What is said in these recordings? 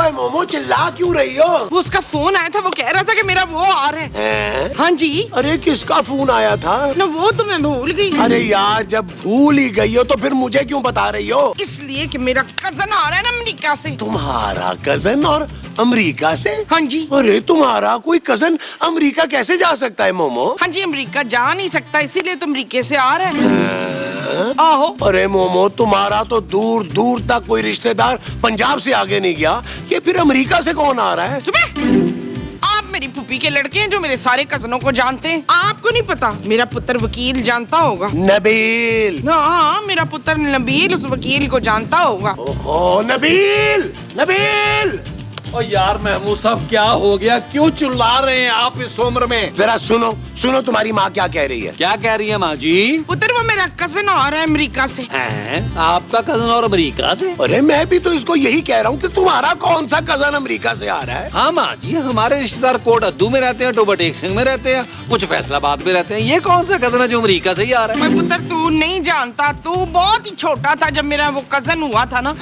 हुआ है मोमो, चिल्ला क्यों रही हो? वो उसका फोन आया था, वो कह रहा था कि मेरा वो आ रहा है। हाँ जी। अरे किसका फोन आया था? ना वो तो मैं भूल गई। अरे यार जब भूल ही गई हो तो फिर मुझे क्यों बता रही हो? इसलिए कि मेरा कजन आ रहा है ना अमेरिका से। तुम्हारा कजन और अमेरिका से? हाँ जी। अरे तुम्हारा कोई कजन अमेरिका कैसे जा सकता है मोमो? हाँ जी, अमेरिका जा नहीं सकता, इसीलिए तो अमेरिका से आ रहा है। आहो। अरे मोमो, तुम्हारा तो दूर दूर तक कोई रिश्तेदार पंजाब से आगे नहीं गया कि फिर अमेरिका से कौन आ रहा है? आप मेरी फूफी के लड़के हैं जो मेरे सारे कजनों को जानते हैं। आपको नहीं पता? मेरा पुत्र वकील जानता होगा। नबील। हाँ, मेरा पुत्र नबील उस वकील को जानता होगा। ओहो नबील, नबील। ओ यार महमूद साहब, क्या हो गया? क्यों चिल्ला रहे हैं आप इस उम्र में? जरा सुनो सुनो, तुम्हारी माँ क्या कह रही है? क्या कह रही है माँ जी? पुत्र, वो मेरा कजन आ रहा है अमेरिका से। हैं? आपका कजन और अमेरिका से? अरे मैं भी तो इसको यही कह रहा हूँ कि तुम्हारा कौन सा कजन अमेरिका से आ रहा है? हाँ माँ जी, हमारे रिश्तेदार कोट अद्दू में रहते हैं, टोबा टेक सिंह में रहते हैं, कुछ फैसलाबाद में रहते हैं। ये कौन सा कजन है जो अमेरिका से ही आ रहा है? पुत्र, तू नहीं जानता, तू बहुत ही छोटा था जब मेरा वो कजन हुआ था ना।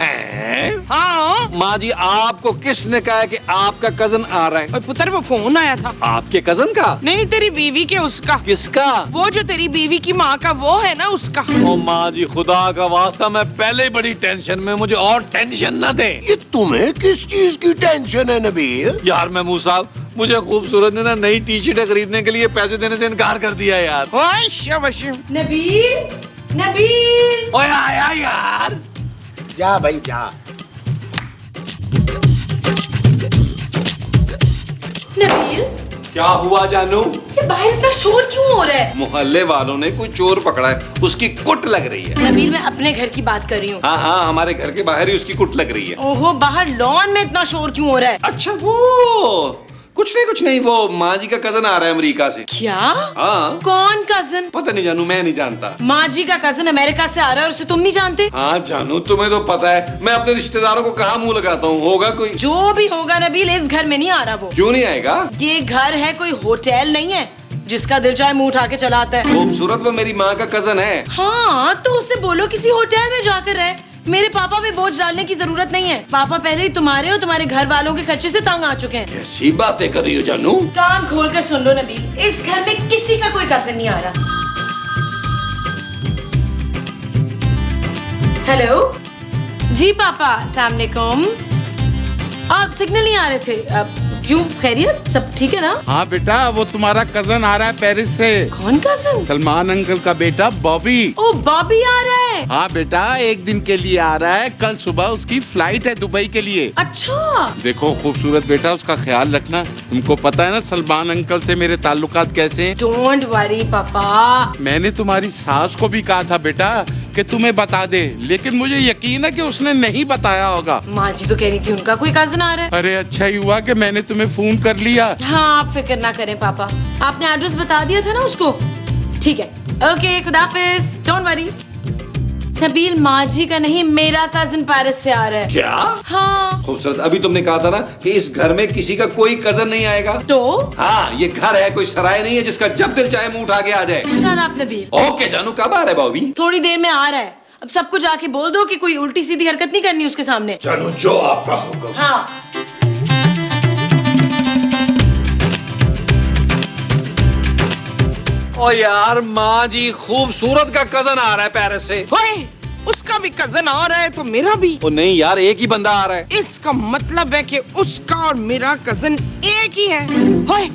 हाँ माँ जी, आपको किसने कहा कि आपका कजन आ रहा है? पुत्र, वो फोन आया था। आपके कजन का? नहीं, तेरी बीवी के उसका। किसका? वो जो तेरी बीवी की माँ का वो है ना, उसका। ओ माँ जी, खुदा का वास्ता, मैं पहले ही बड़ी टेंशन में, मुझे और टेंशन न दे। ये तुम्हें किस चीज की टेंशन है नबील? यार महमूद साहब, मुझे खूबसूरत ने ना नई टी शर्ट खरीदने के लिए पैसे देने से इनकार कर दिया यार। ओए शाबाश। नबील, नबील। ओए आया यार। जा भाई जा। नबील, क्या हुआ जानू? ये बाहर इतना शोर क्यों हो रहा है? मोहल्ले वालों ने कोई चोर पकड़ा है, उसकी कुट लग रही है। नबील, मैं अपने घर की बात कर रही हूँ। हाँ हाँ, हमारे घर के बाहर ही उसकी कुट लग रही है। ओहो, बाहर लॉन में इतना शोर क्यों हो रहा है? अच्छा, वो कुछ नहीं, वो माँ जी का कजन आ रहा है अमेरिका से। क्या? हाँ। कौन कजन? पता नहीं जानू, मैं नहीं जानता। माँ जी का कजन अमेरिका से आ रहा है और उसे तुम नहीं जानते? हाँ जानू, तुम्हें तो पता है मैं अपने रिश्तेदारों को कहाँ मुंह लगाता हूँ। होगा कोई? जो भी होगा नबील, इस घर में नहीं आ रहा वो। क्यों नहीं आएगा? ये घर है, कोई होटल नहीं है जिसका दिल चाहे मुंह उठा के चला आता है। खूबसूरत, वो मेरी माँ का कजन है। हाँ, तो उससे बोलो किसी होटल में जाकर रहे। मेरे पापा पे बोझ डालने की जरूरत नहीं है। पापा पहले ही तुम्हारे और तुम्हारे घर वालों के खर्चे से तंग आ चुके हैं। कैसी बातें कर रही हो जानू? कान खोल कर सुन लो नबील, इस घर में किसी का कोई कजन नहीं आ रहा। हेलो जी पापा, अस्सलाम वालेकुम। आप सिग्नल नहीं आ रहे थे? क्यों, खैरियत? सब ठीक है ना? हाँ बेटा, वो तुम्हारा कजन आ रहा है पेरिस से। कौन कजन? सलमान अंकल का बेटा बॉबी। ओ, बॉबी आ रहा है। हाँ बेटा, एक दिन के लिए आ रहा है। कल सुबह उसकी फ्लाइट है दुबई के लिए। अच्छा। देखो खूबसूरत बेटा, उसका ख्याल रखना। तुमको पता है ना सलमान अंकल से मेरे ताल्लुकात कैसे हैं। डोंट वरी पापा। मैंने तुम्हारी सास को भी कहा था बेटा कि तुम्हें बता दे, लेकिन मुझे यकीन है कि उसने नहीं बताया होगा। माँ जी तो कह रही थी उनका कोई कजन आ रहा है। अरे अच्छा ही हुआ कि मैंने तुम्हें फोन कर लिया। हाँ, आप फिक्र ना करें पापा, आपने एड्रेस बता दिया था ना उसको। ठीक है, ओके, खुदाफिज, डोंट वरी। नबील, माँ जी का नहीं, मेरा कजन पेरिस से आ रहा है। क्या? हाँ। खूबसूरत, अभी तुमने कहा था ना कि इस घर में किसी का कोई कजन नहीं आएगा। तो हाँ, ये घर है, कोई सराय नहीं है जिसका जब दिल चाहे मुंह उठा के आ जाए। Shut up Nabeel. ओके जानू, कब आ रहा है बॉबी? थोड़ी देर में आ रहा है। अब सबको जाके बोल दो कि कोई उल्टी सीधी हरकत नहीं करनी उसके सामने। चलो, जो आपका हुक्म। हाँ। ओ यार माँ जी, खूबसूरत का कजन आ रहा है पेरिस से। ओए, उसका भी कजन आ रहा है तो मेरा भी। ओ नहीं यार, एक ही बंदा आ रहा है। इसका मतलब है कि उसका और मेरा कजन एक ही है। ओए,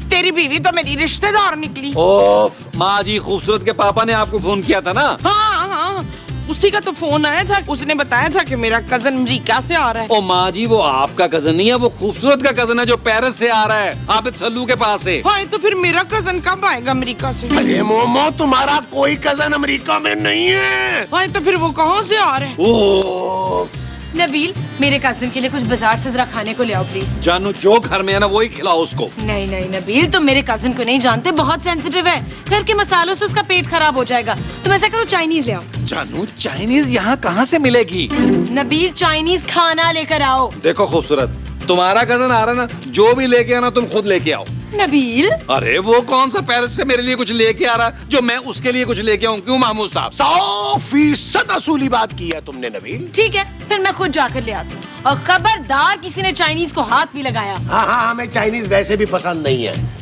तेरी बीवी तो मेरी रिश्तेदार निकली। ओफ, माँ जी, खूबसूरत के पापा ने आपको फोन किया था ना? हाँ हाँ, उसी का तो फोन आया था। उसने बताया था कि मेरा कजन अमेरिका से आ रहा है। ओ माँ जी, वो आपका कजन नहीं है, वो खूबसूरत का कजन है जो पेरिस से आ रहा है, आबिद सल्लू के पास से। हाँ, तो फिर मेरा कजन कब आएगा अमेरिका से? अरे मोमो, तुम्हारा कोई कजन अमेरिका में नहीं है। हाँ, तो फिर वो कहाँ से आ रहे हैं? ओ नबील, मेरे कजिन के लिए कुछ बाजार से जरा खाने को ले आओ प्लीज। जानू, जो घर में है ना वही खिलाओ उसको। नहीं नहीं नबील, तुम मेरे कजिन को नहीं जानते, बहुत सेंसिटिव है। घर के मसालों से उसका पेट खराब हो जाएगा। तुम ऐसा करो, चाइनीज ले आओ। जानू, चाइनीज यहाँ कहाँ से मिलेगी? नबील, चाइनीज खाना लेकर आओ। देखो खूबसूरत, तुम्हारा कजन आ रहा है ना, जो भी लेके आना तुम खुद लेके आओ। नबील, अरे वो कौन सा पेरिस से मेरे लिए कुछ लेके आ रहा जो मैं उसके लिए कुछ लेके आऊं? क्यों महमूद साहब? 100% असूली बात की है तुमने नबील। ठीक है, फिर मैं खुद जाकर ले आती हूँ। और खबरदार किसी ने चाइनीज को हाथ भी लगाया। हाँ हाँ, हमें चाइनीज वैसे भी पसंद नहीं है।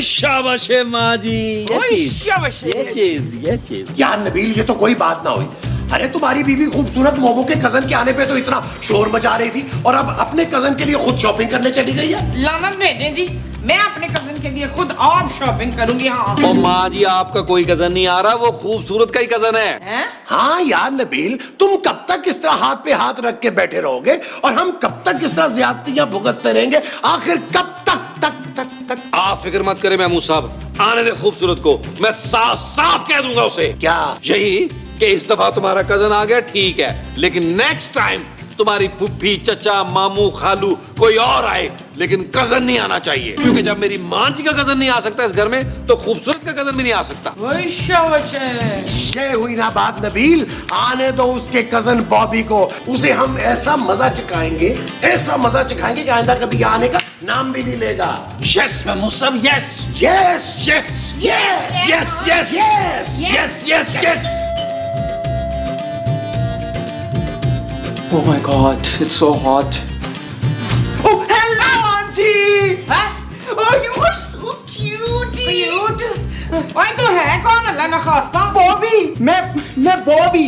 शाबाश है माँ जी, ओए, शाबाश है। ये चीज। यार नबील, ये तो कोई बात ना हुई। अरे तुम्हारी बीवी खूबसूरत मोमो के कजन के आने पे तो इतना शोर मचा रही थी, और अब अपने कजन के लिए खुद शॉपिंग करने चली गई है। लानत भेजें जी, मैं अपने कजन के लिए खुद और शॉपिंग करूंगी। हाँ ओ माँ जी, आपका कोई कजन नहीं आ रहा, वो खूबसूरत का ही कजन है। हैं? हाँ यार नबील, तुम कब तक इस तरह हाथ पे हाथ रख के बैठे रहोगे, और हम कब तक इस तरह ज्यादतियां भुगतते रहेंगे? आखिर कब तक तक तक तक? आप फिक्र मत करें महमूद साहब, आने दे खूबसूरत को, मैं साफ साफ कह दूंगा उसे। क्या? यही कि इस दफा तुम्हारा कजन आ गया ठीक है, लेकिन नेक्स्ट टाइम तुम्हारी फुफ्फी, चचा, मामू, खालू कोई और आए, लेकिन कजन नहीं आना चाहिए, क्योंकि जब मेरी माँ जी का कजन नहीं आ सकता इस घर में, तो खूबसूरत का कजन भी नहीं आ सकता। ओए, शाबाश है। ये हुई ना बात नबील, आने दो उसके कजन बॉबी को, उसे हम ऐसा मजा चखाएंगे, ऐसा मजा चखाएंगे कि आइंदा कभी यहाँ आने का नाम भी नहीं लेगा। यस महमूद साहब, yes yes yes yes yes yes yes yes yes yes. Oh my god, it's so hot. Oh, hello, auntie! हाँ? Oh, you are so cute! Cute? ओए तू है कौन अल्लाह ना खास्ता? Bobby! मैं Bobby!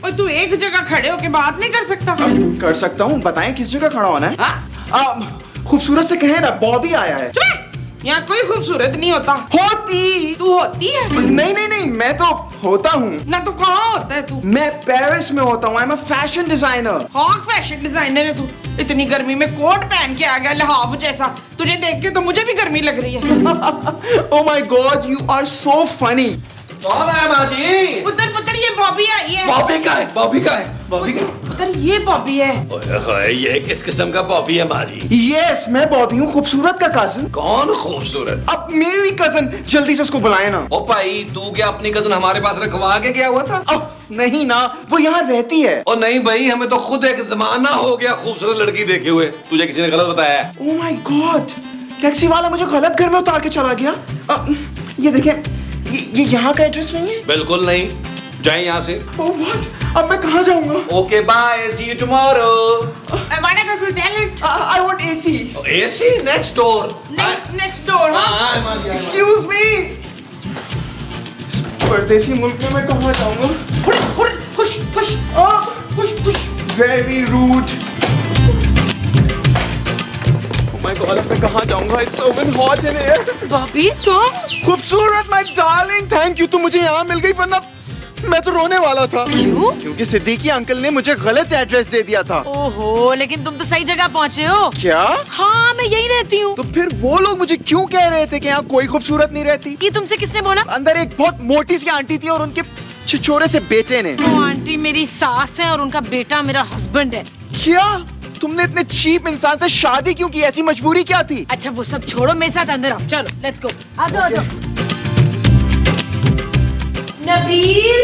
ओए तू एक जगह खड़े होके बात नहीं कर सकता? कर सकता हूँ, बताएं किस जगह खड़ा होना है? हाँ? खूबसूरत से कहें ना, बॉबी आया है। चुप! यहाँ कोई खूबसूरत नहीं होता। होती! तू होती है? नहीं, मैं तो होता हूँ। ना तू कहाँ होता है तू? मैं पेरिस में होता हूँ, I am a fashion designer. हाँ, फैशन डिजाइनर है तू। इतनी गर्मी में कोट पहन के आ गया लिहाफ जैसा, तुझे देख के तो मुझे भी गर्मी लग रही है। Oh my god, you are so funny. कौन है माँ जी? पुत्र पुत्र, ये बॉबी आई है। बॉबी का है, बॉबी का है, बॉबी का। पुत्र, ये बॉबी है। ओए होए, ये किस किस्म का बॉबी है माँ जी? Yes, मैं बॉबी हूँ, खूबसूरत का कजन। कौन खूबसूरत? अब मेरी कजन, जल्दी से उसको बुलाए ना। ओ भाई, तू क्या अपनी कजन हमारे पास रखवा के गया हुआ था? अब नहीं ना, वो यहाँ रहती है। ओ नहीं भाई, हमें तो खुद एक जमाना हो गया खूबसूरत लड़की देखे हुए, तुझे किसी ने गलत बताया है। Oh my God, टैक्सी वाला मुझे गलत घर में उतार के चला गया। ये देखें, ये यहाँ का एड्रेस नहीं है। बिल्कुल नहीं, जाए यहाँ से। Oh what? अब मैं कहाँ जाऊँगा? Okay bye, see you tomorrow. Why not you tell it? I want AC. AC next door. Next door, हाँ? Excuse me. इस परदेसी मुल्क में मैं कहाँ जाऊँगा? हुर्र, push, push, push, push. Very rude. Oh my God, अब मैं कहाँ जाऊँगा? It's so hot in here. Bobby तुम? खूबसूरत my darling, thank you, तुम मुझे यहाँ मिल गई, वरना मैं तो रोने वाला था। क्यों? क्योंकि सिद्दीकी अंकल ने मुझे गलत एड्रेस दे दिया था। ओहो, लेकिन तुम तो सही जगह पहुँचे हो। क्या? हाँ, मैं यही रहती हूँ। तो फिर वो लोग मुझे क्यों कह रहे थे कि यहाँ कोई खूबसूरत नहीं रहती? ये तुमसे किसने बोला? अंदर एक बहुत मोटी सी आंटी थी और उनके छिछोरे से बेटे ने। वो आंटी मेरी सास है और उनका बेटा मेरा हस्बैंड है। क्या? तुमने इतने चीप इंसान से शादी क्यों की? ऐसी मजबूरी क्या थी? अच्छा वो सब छोड़ो, मेरे साथ अंदर आओ, चलो लेट्स गो। आ जाओ, आ जाओ। नबील,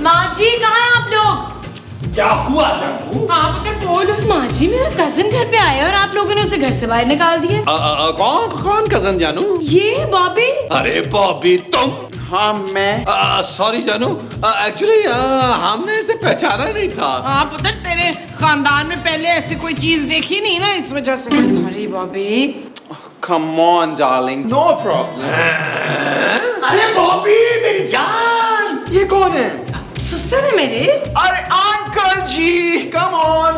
माँ जी कहाँ हैं आप लोग? क्या हुआ जानू? हाँ पुत्र बोल। माँ जी, मेरा कजिन घर पे आया और आप लोगों ने उसे घर से बाहर निकाल दिया। कौन कौन कजन जानू? ये बॉबी। अरे बॉबी तुम? हाँ मैं। सॉरी जानू, एक्चुअली हमने इसे पहचाना नहीं था। हाँ पुत्र, तेरे खानदान में पहले ऐसी कोई चीज देखी नहीं ना, इस वजह से। Sorry Bobby. Come on, darling. No problem. अरे बॉबी मेरी जान, ये कौन है? ससुर है मेरे। अरे अंकल जी, come on.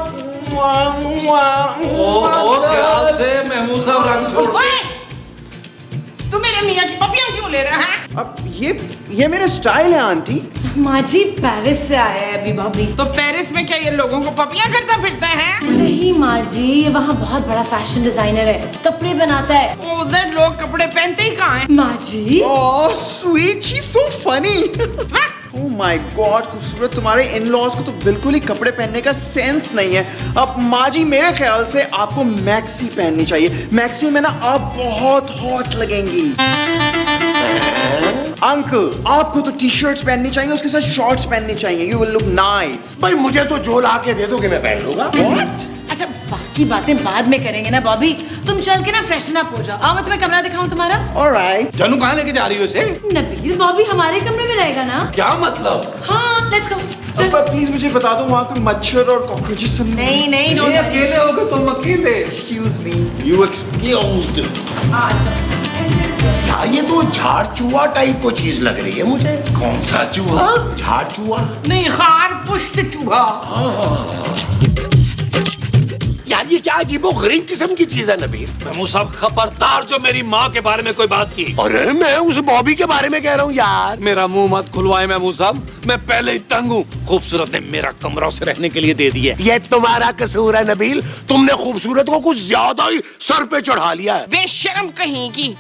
ओ ख्याल से महमूद साहब रंग छोड़। ओए! तू मेरे मियाँ की पपियाँ क्यों ले रहा है? अब ये मेरा स्टाइल है आंटी। माँ जी पेरिस से आया है अभी बॉबी। तो पेरिस में क्या ये लोगों को पपियाँ करता फिरता है? नहीं माँ जी, ये वहाँ बहुत बड़ा फैशन डिजाइनर है, कपड़े बनाता है। उधर लोग कपड़े पहनते ही कहाँ हैं? माँ जी। Oh, sweet, she's so funny. हाँ? Oh my God, खूबसूरत, तुम्हारे इन-लॉज को तो बिल्कुल ही कपड़े पहनने का सेंस नहीं है। अब माँ जी, मेरे ख्याल से आपको मैक्सी पहननी चाहिए। मैक्सी में ना आप बहुत हॉट लगेंगी। अंकल, आपको तो टी शर्ट्स पहननी चाहिए, उसके साथ शॉर्ट्स पहननी चाहिए। You will look nice. भाई मुझे तो जो ला के दे दो कि मैं पहन लूंगा। What? अच्छा बाकी बातें बाद में करेंगे ना बॉबी, तुम चल के ना फ्रेशन अप हो जाओ। आओ मैं तुम्हें कमरा दिखाऊं तुम्हारा। Alright. जानू कहाँ लेके जा रही हो इसे? नबील, बॉबी हमारे कमरे में रहेगा ना? क्या मतलब? हाँ लेट्स गो। प्लीज मुझे बता दो वहाँ कोई मच्छर और कॉकरोचेस तो नहीं नहीं ये डोंट अकेले हो गए तुम अकेले एक्सक्यूज मी। यू एक्सक्यूज्ड क्या ये तो झाड़ चूहा टाइप को चीज लग रही है मुझे। कौन सा चूहा झाड़ चूहा नहीं, खार पुष्ट चूहा। यार ये क्या अजीबो गरीब किस्म की चीज है नबील। महमूद साहब खबरदार जो मेरी माँ के बारे में कोई बात की। अरे मैं उस बॉबी के बारे में कह रहा हूँ यार। मेरा मुंह मत खुलवाए महमूद साहब, मैं पहले ही तंग हूँ। खूबसूरत ने मेरा कमरा उसे रहने के लिए दे दिया। ये तुम्हारा कसूर है नबील, तुमने खूबसूरत को कुछ ज्यादा ही सर पे चढ़ा लिया है। बेशर्म कहीं की,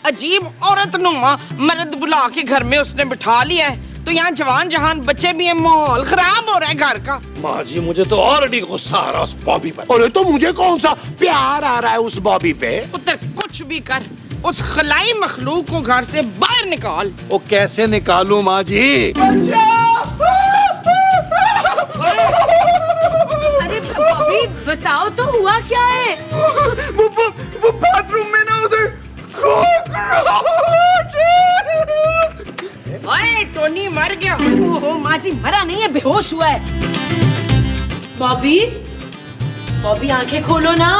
अजीब औरत नुमा मर्द बुला के घर में उसने बिठा लिया है। तो यहाँ जवान जहान बच्चे भी हैं, माहौल खराब हो रहा है घर का। माँ जी मुझे तो ऑलरेडी गुस्सा आ रहा उस बॉबी पर। अरे तो मुझे कौन सा प्यार आ रहा है उस बॉबी पे। पुत्र कुछ भी कर, उस खलाई मखलूक को घर से बाहर निकाल। वो कैसे निकालूं माँ जी? अरे बॉबी बताओ तो हुआ क्या है? वो बाथरूम में ना उधर ओए टोनी मर गया। ओहो माँ जी मरा नहीं है, बेहोश हुआ है। बॉबी बॉबी आंखें खोलो ना।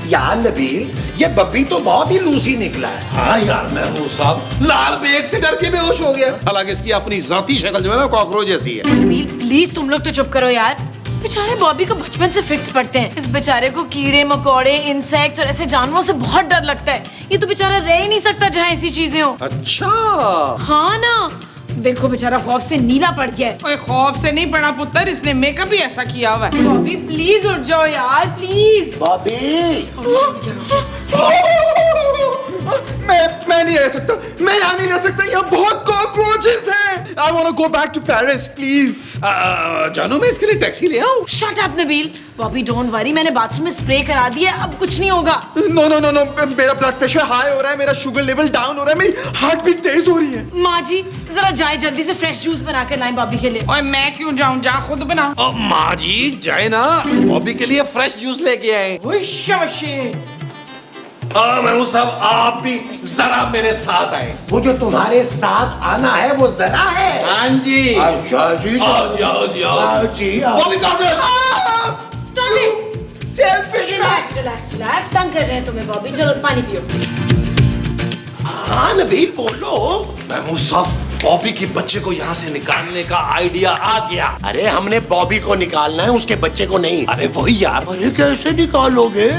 यार नबील ये बब्बी तो बहुत ही लूसी निकला है। हाँ यार महमूद साहब लाल बेग से डर के बेहोश हो गया। हालांकि इसकी अपनी जाती शक्ल जो है ना कॉकरोच जैसी है। प्लीज तुम लोग तो चुप करो यार। बेचारे बॉबी को बचपन से फिक्स पड़ते हैं। इस बेचारे को कीड़े मकोड़े, इंसेक्ट्स और ऐसे जानवरों से बहुत डर लगता है। ये तो बेचारा रह ही नहीं सकता जहाँ ऐसी चीजें हो। अच्छा हाँ ना, देखो बेचारा खौफ से नीला पड़ गया है। ओए खौफ से नहीं पड़ा पुत्र, इसने मेकअप भी ऐसा किया हुआ है। बॉबी प्लीज उठ जाओ यार प्लीज। बॉबी मैं नहीं रह सकता, मैं यहाँ नहीं रह सकता, यहाँ बहुत कॉकरोचेस हैं। I want to go back to Paris, please. जानू मैं इसके लिए टैक्सी ले आऊं? Shut up Nabeel. Bobby don't worry, मैंने बाथरूम में स्प्रे करा दिया, अब कुछ नहीं होगा। No, no, no, no. मेरा ब्लड प्रेशर हाई हो रहा है, मेरा शुगर लेवल डाउन हो रहा है, मेरी हार्ट बीट तेज हो रही है। माँ जी जरा जाए जल्दी से फ्रेश जूस बना कर लाएं बॉबी के लिए। ओए मैं क्यों जाऊं, जा खुद बना। माँ जी जाए ना, बॉबी के लिए फ्रेश जूस लेके आए। महमूद साहब आप भी जरा मेरे साथ आए। वो जो तुम्हारे साथ आना है वो जरा है। हाँ जी अच्छा जी आओ जी आओ जी आओ। आओ जी आओ। बॉबी कहाँ गए? Stop it! Selfish Relax, relax, relax. तंग कर रहे हैं तुम्हें बॉबी, चलो पानी पियो। हाँ नबील बोलो। महमूद साहब बॉबी के बच्चे को यहाँ से निकालने का आइडिया आ गया। अरे हमने बॉबी को निकालना है, उसके बच्चे को नहीं। अरे वही यार। अरे कैसे निकालोगे?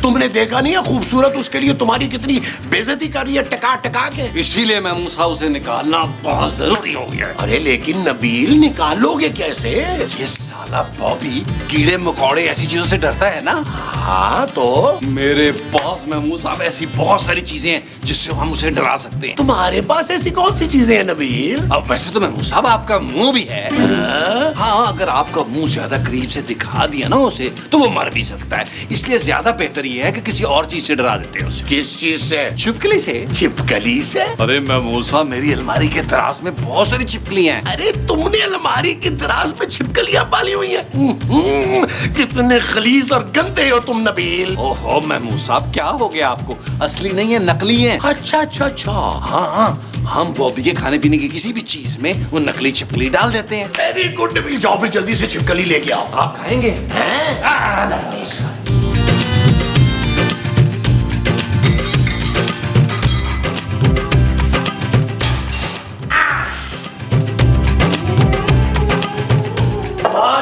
तुमने देखा नहीं है खूबसूरत उसके लिए तुम्हारी कितनी बेइज्जती कर रही है टका टका के। इसीलिए महमूद साहब उसे निकालना बहुत जरूरी हो गया है। अरे लेकिन नबील निकालोगे कैसे? ये साला बॉबी कीड़े मकोड़े ऐसी चीजों से डरता है ना। हाँ तो मेरे पास महमूद साहब ऐसी बहुत सारी चीजें हैं जिससे हम उसे डरा सकते हैं। तुम्हारे पास ऐसी कौन सी चीजें हैं नबील? अब वैसे तो महमूद साहब आपका मुंह भी है। हाँ अगर आपका मुंह ज्यादा करीब से दिखा दिया ना उसे तो वो मर भी सकता है। इसलिए ज्यादा बेहतर ये है कि किसी और चीज से डरा देते हैं उसे। किस चीज से? छिपकली से। छिपकली से? अरे महमूद साहब मेरी अलमारी के दराज में बहुत सारी छिपकलियां हैं। अरे तुमने अलमारी की दराज में छिपकलियां पाली हुई हैं। कितने खलीस और गंदे हो तुम नबील। ओहो महमूद साहब क्या हो गया आपको? असली नहीं है नकली है। अच्छा अच्छा अच्छा। हाँ हम बॉबी के खाने पीने की किसी भी चीज में वो नकली छिपकली डाल देते हैं। वेरी गुड नबील, जाओ फिर जल्दी से छिपकली लेके आओ। आप खाएंगे?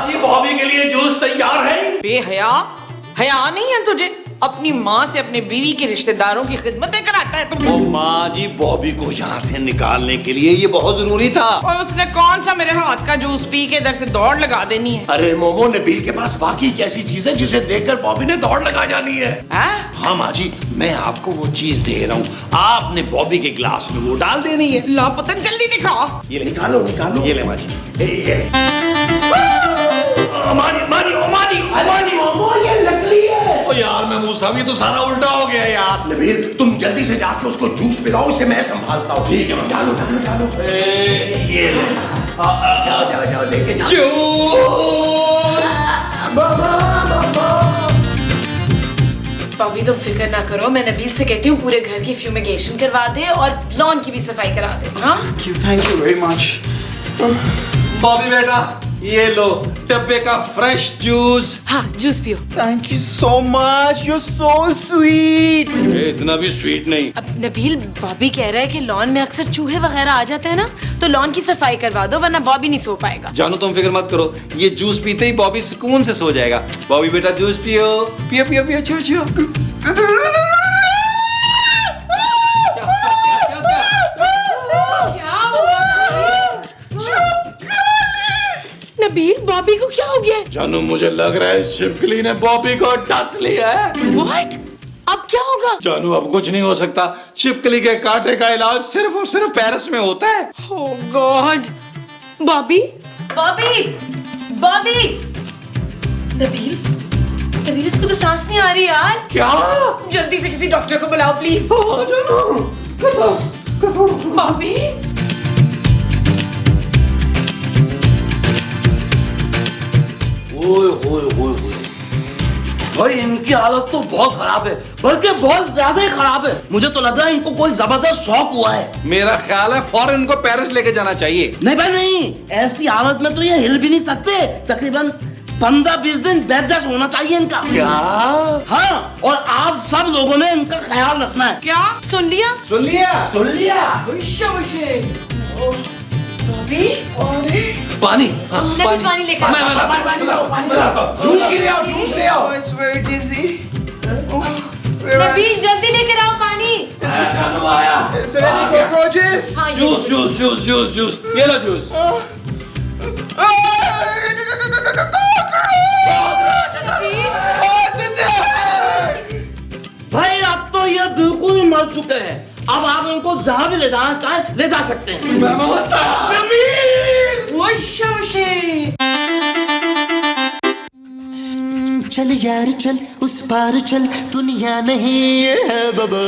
जी बॉबी के लिए जूस तैयार है। बेहया, हया नहीं है तुझे? अपनी माँ से अपने बीवी के रिश्तेदारों की खिदमतें कराता है तुम। ओ माँ जी बॉबी को यहाँ से निकालने के लिए ये बहुत जरूरी था। और उसने कौन सा मेरे हाथ का जूस पी के इधर से दौड़ लगा देनी है? अरे मोमो नबील के पास वाकई कैसी चीज है जिसे देखकर बॉबी ने दौड़ लगा जानी है। हाँ माँ जी मैं आपको वो चीज दे रहा हूँ, आपने बॉबी के ग्लास में वो डाल देनी है। ला पुत्र जल्दी दिखा। ये ले निकालो निकालो। ये ले माँ जी। मोमो ये नकली है। ओ यार महमूद साहब ये तो सारा उल्टा हो गया यार। नबील तुम जल्दी से जाके उसको जूस पिलाओ, इसे मैं संभालता हूँ। ठीक है डालो डालो डालो। ये ले जाओ जाओ जाओ लेके जाओ। बॉबी तुम फिक्र ना करो, मैं नबील से कहती हूँ पूरे घर की फ्यूमिगेशन करवा दे और लॉन की भी सफाई करा दे। हाँ Thank you very much. Bobby बेटा ये लो डब्बे का फ्रेश जूस। हाँ जूस पियो। Thank you so much, you so sweet. इतना भी स्वीट नहीं। अब नबील बॉबी कह रहा है कि लॉन में अक्सर चूहे वगैरह आ जाते हैं ना, तो लॉन की सफाई करवा दो वरना बॉबी नहीं सो पाएगा। जानू तुम फिक्र मत करो, ये जूस पीते ही बॉबी सुकून से सो जाएगा। बॉबी बेटा जूस पियो पियो पियो पियो, छो छो। नबील बॉबी को क्या हो गया है? जानू मुझे लग रहा है छिपकली ने बॉबी को डस लिया है। What? अब क्या होगा? जानू अब कुछ नहीं हो सकता, छिपकली के कांटे का इलाज सिर्फ और सिर्फ पेरिस में होता है। Oh God! बॉबी, बॉबी, बॉबी! नबील, नबील इसको तो सांस नहीं आ रही यार। क्या? जल्दी से किसी डॉक्टर को बुलाओ प्लीज। बॉबी, ओए ओए ओए ओए, भाई इनकी हालत तो बहुत खराब है, बल्कि बहुत ज्यादा ही खराब है। मुझे तो लग रहा है इनको कोई जबरदस्त शौक हुआ है। मेरा ख्याल है फौरन इनको पेरिस लेके जाना चाहिए। नहीं भाई नहीं, ऐसी हालत में तो ये हिल भी नहीं सकते। तकरीबन 15-20 दिन बेड रेस्ट होना चाहिए इनका। क्या? हाँ, और आप सब लोगों ने इनका ख्याल रखना है। क्या? सुन लिया? सुन लिया? सुन लिया? बॉबी, पानी। हाँ, नबील पानी लेकर आओ। जूस ले आओ, जूस ले आओ। इट्स वेरी डिजी। नबील जल्दी लेकर आओ पानी। जानू आया। It's ready cockroaches. हाँ ये juice juice juice juice juice, ये लो जूस। भाई अब तो ये बिल्कुल ही मर चुके हैं। अब आप इनको जहाँ भी ले जाना चाहे ले जा सकते हैं। चल यार चल उस पार चल, दुनिया नहीं है बाबा।